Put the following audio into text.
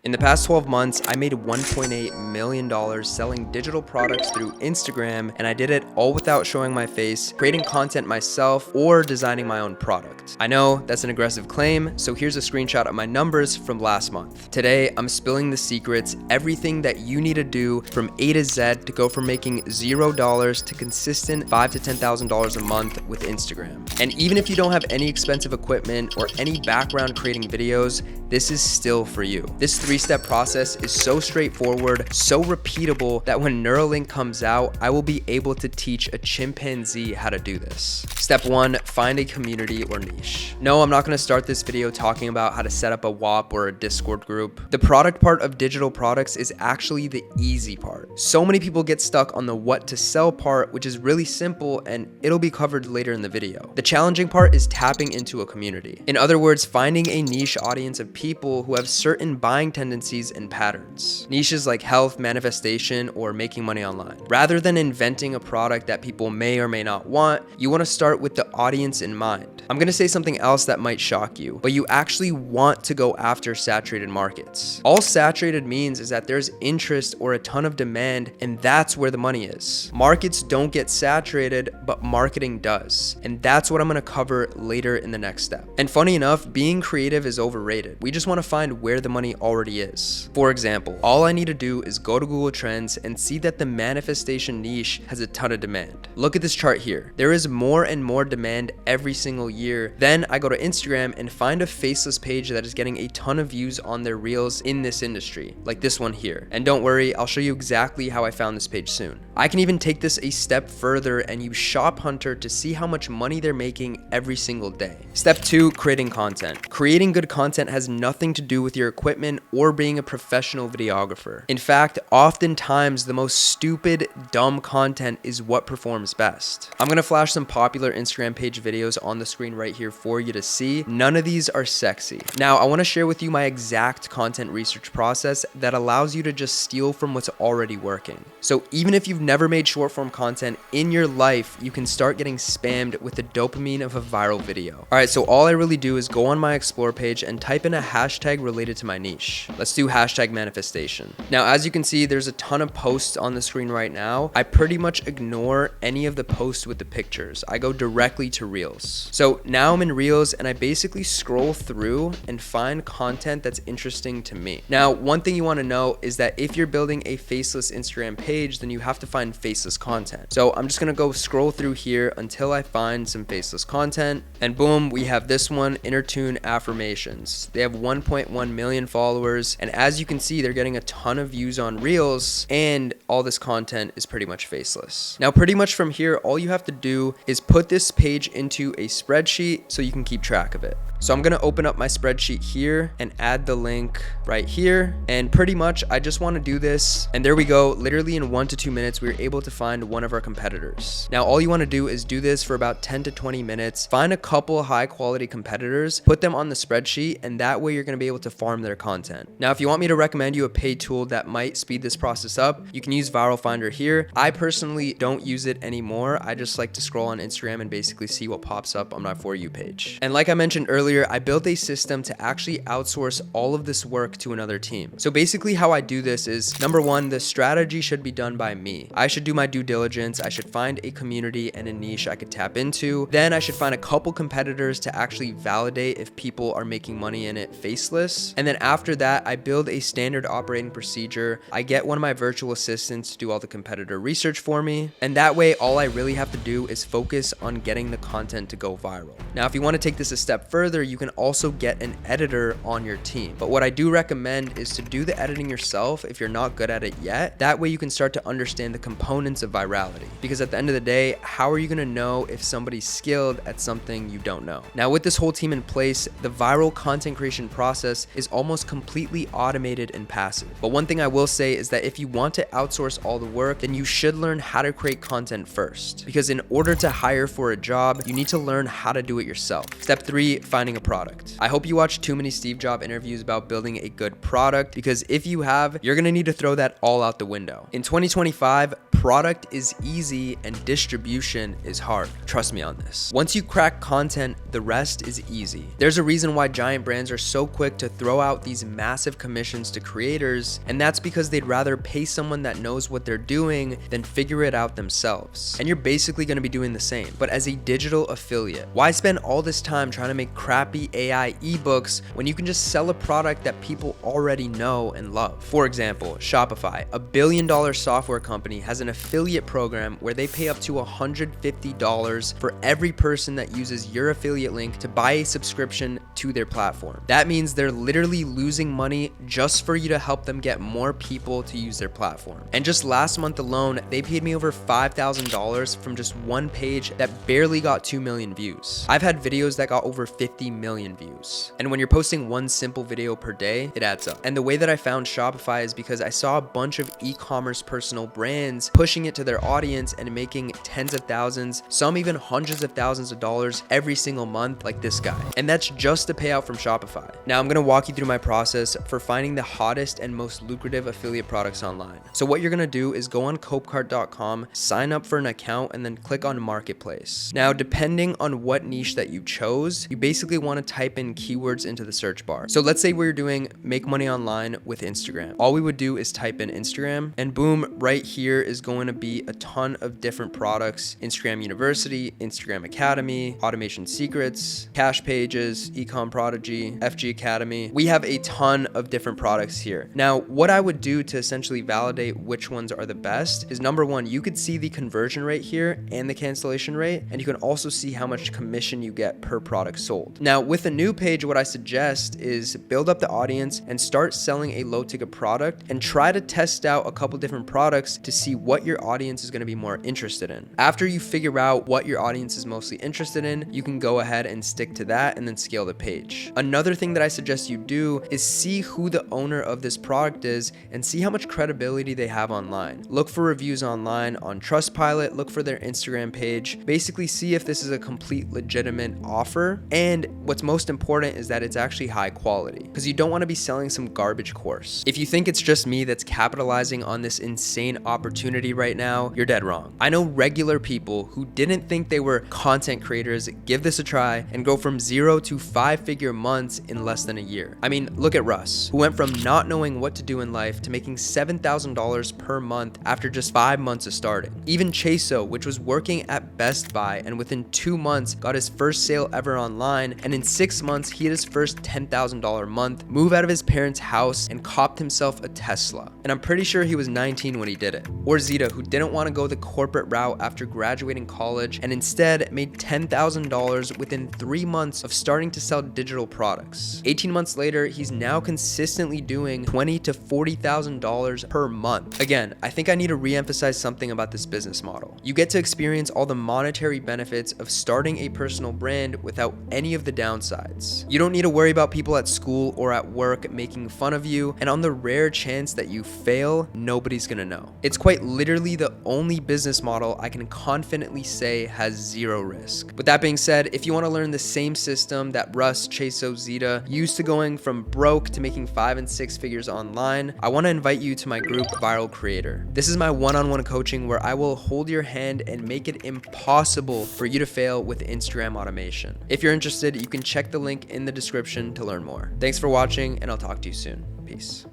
In the past 12 months, I made $1.8 million selling digital products through Instagram, and I did it all without showing my face, creating content myself, or designing my own product. I know that's an aggressive claim, so here's a screenshot of my numbers from last month. Today, I'm spilling the secrets, everything that you need to do from A to Z to go from making $0 to consistent $5,000 to $10,000 a month with Instagram. And even if you don't have any expensive equipment or any background creating videos, this is still for you. This three-step process is so straightforward, so repeatable that when Neuralink comes out, I will be able to teach a chimpanzee how to do this. Step 1, find a community or niche. No, I'm not gonna start this video talking about how to set up a WAP or a Discord group. The product part of digital products is actually the easy part. So many people get stuck on the what to sell part, which is really simple and it'll be covered later in the video. The challenging part is tapping into a community. In other words, finding a niche audience of people who have certain buying tendencies and patterns. Niches like health, manifestation, or making money online. Rather than inventing a product that people may or may not want, you want to start with the audience in mind. I'm going to say something else that might shock you, but you actually want to go after saturated markets. All saturated means is that there's interest or a ton of demand, and that's where the money is. Markets don't get saturated, but marketing does. And that's what I'm going to cover later in the next step. And funny enough, being creative is overrated. We just want to find where the money already is. For example, all I need to do is go to Google Trends and see that the manifestation niche has a ton of demand. Look at this chart here. There is more and more demand every single year. Then I go to Instagram and find a faceless page that is getting a ton of views on their reels in this industry, like this one here. And don't worry, I'll show you exactly how I found this page soon. I can even take this a step further and use Shop Hunter to see how much money they're making every single day. Step 2, creating content. Creating good content has nothing to do with your equipment or being a professional videographer. In fact, oftentimes the most stupid, dumb content is what performs best. I'm gonna flash some popular Instagram page videos on the screen right here for you to see. None of these are sexy. Now, I wanna share with you my exact content research process that allows you to just steal from what's already working. So even if you've never made short form content in your life, you can start getting spammed with the dopamine of a viral video. All right, so all I really do is go on my explore page and type in a hashtag related to my niche. Let's do hashtag manifestation. Now, as you can see, there's a ton of posts on the screen right now. I pretty much ignore any of the posts with the pictures. I go directly to Reels. So now I'm in Reels and I basically scroll through and find content that's interesting to me. Now, one thing you want to know is that if you're building a faceless Instagram page, then you have to find faceless content. So I'm just going to go scroll through here until I find some faceless content. And boom, we have this one, Intertune Affirmations. They have 1.1 million followers. And as you can see, they're getting a ton of views on Reels, and all this content is pretty much faceless. Now, pretty much from here, all you have to do is put this page into a spreadsheet so you can keep track of it. So I'm gonna open up my spreadsheet here and add the link right here. And pretty much, I just wanna do this. And there we go, literally in 1 to 2 minutes, we were able to find one of our competitors. Now, all you wanna do is do this for about 10 to 20 minutes, find a couple high quality competitors, put them on the spreadsheet, and that way you're gonna be able to farm their content. Now, if you want me to recommend you a paid tool that might speed this process up, you can use Viral Finder here. I personally don't use it anymore. I just like to scroll on Instagram and basically see what pops up on my For You page. And like I mentioned earlier, I built a system to actually outsource all of this work to another team. So basically how I do this is, number one, the strategy should be done by me. I should do my due diligence. I should find a community and a niche I could tap into. Then I should find a couple competitors to actually validate if people are making money in it faceless. And then after that, I build a standard operating procedure. I get one of my virtual assistants to do all the competitor research for me. And that way, all I really have to do is focus on getting the content to go viral. Now, if you want to take this a step further, you can also get an editor on your team. But what I do recommend is to do the editing yourself if you're not good at it yet. That way you can start to understand the components of virality. Because at the end of the day, how are you going to know if somebody's skilled at something you don't know? Now, with this whole team in place, the viral content creation process is almost completely automated and passive. But one thing I will say is that if you want to outsource all the work, then you should learn how to create content first. Because in order to hire for a job, you need to learn how to do it yourself. Step 3, finding designing a product. I hope you watch too many Steve Jobs interviews about building a good product, because if you have, you're gonna need to throw that all out the window. In 2025, product is easy and distribution is hard. Trust me on this. Once you crack content, the rest is easy. There's a reason why giant brands are so quick to throw out these massive commissions to creators, and that's because they'd rather pay someone that knows what they're doing than figure it out themselves. And you're basically gonna be doing the same, but as a digital affiliate. Why spend all this time trying to make crappy AI ebooks when you can just sell a product that people already know and love? For example, Shopify, a $1 billion software company, has an affiliate program where they pay up to $150 for every person that uses your affiliate link to buy a subscription to their platform. That means they're literally losing money just for you to help them get more people to use their platform. And just last month alone, they paid me over $5,000 from just one page that barely got 2 million views. I've had videos that got over 50 million views. And when you're posting one simple video per day, it adds up. And the way that I found Shopify is because I saw a bunch of e-commerce personal brands pushing it to their audience and making tens of thousands, some even hundreds of thousands of dollars every single month, like this guy. And that's just the payout from Shopify. Now I'm gonna walk you through my process for finding the hottest and most lucrative affiliate products online. So what you're gonna do is go on copecart.com, sign up for an account, and then click on marketplace. Now, depending on what niche that you chose, you basically wanna type in keywords into the search bar. So let's say we're doing make money online with Instagram. All we would do is type in Instagram, and boom, right here is going to be a ton of different products: Instagram University, Instagram Academy, Automation Secrets, Cash Pages, Ecom Prodigy, FG Academy. We have a ton of different products here. Now, what I would do to essentially validate which ones are the best is, number one, you could see the conversion rate here and the cancellation rate, and you can also see how much commission you get per product sold. Now, with a new page, what I suggest is build up the audience and start selling a low ticket product and try to test out a couple different products to see what your audience is going to be more interested in. After you figure out what your audience is mostly interested in, you can go ahead and stick to that and then scale the page. Another thing that I suggest you do is see who the owner of this product is and see how much credibility they have online. Look for reviews online on Trustpilot, look for their Instagram page, basically see if this is a complete legitimate offer. And what's most important is that it's actually high quality, because you don't want to be selling some garbage course. If you think it's just me that's capitalizing on this insane opportunity right now, you're dead wrong. I know regular people who didn't think they were content creators give this a try and go from 0 to 5-figure months in less than a year. I mean, look at Russ, who went from not knowing what to do in life to making $7,000 per month after just 5 months of starting. Even Chaso, which was working at Best Buy and within 2 months got his first sale ever online, and in 6 months he had his first $10,000 month, move out of his parents' house, and copped himself a Tesla. And I'm pretty sure he was 19 when he did it. Or Zeta, who didn't want to go the corporate route after graduating college and instead made $10,000 within 3 months of starting to sell digital products. 18 months later, he's now consistently doing $20,000 to $40,000 per month. Again, I think I need to re-emphasize something about this business model. You get to experience all the monetary benefits of starting a personal brand without any of the downsides. You don't need to worry about people at school or at work making fun of you, and on the rare chance that you fail, nobody's gonna know. It's quite literally the only business model I can confidently say has zero risk. With that being said, if you want to learn the same system that Russ, Chaso, Zeta used to going from broke to making 5 and 6 figures online, I want to invite you to my group Viral Creator. This is my one-on-one coaching where I will hold your hand and make it impossible for you to fail with Instagram automation. If you're interested, you can check the link in the description to learn more. Thanks for watching, and I'll talk to you soon. Peace.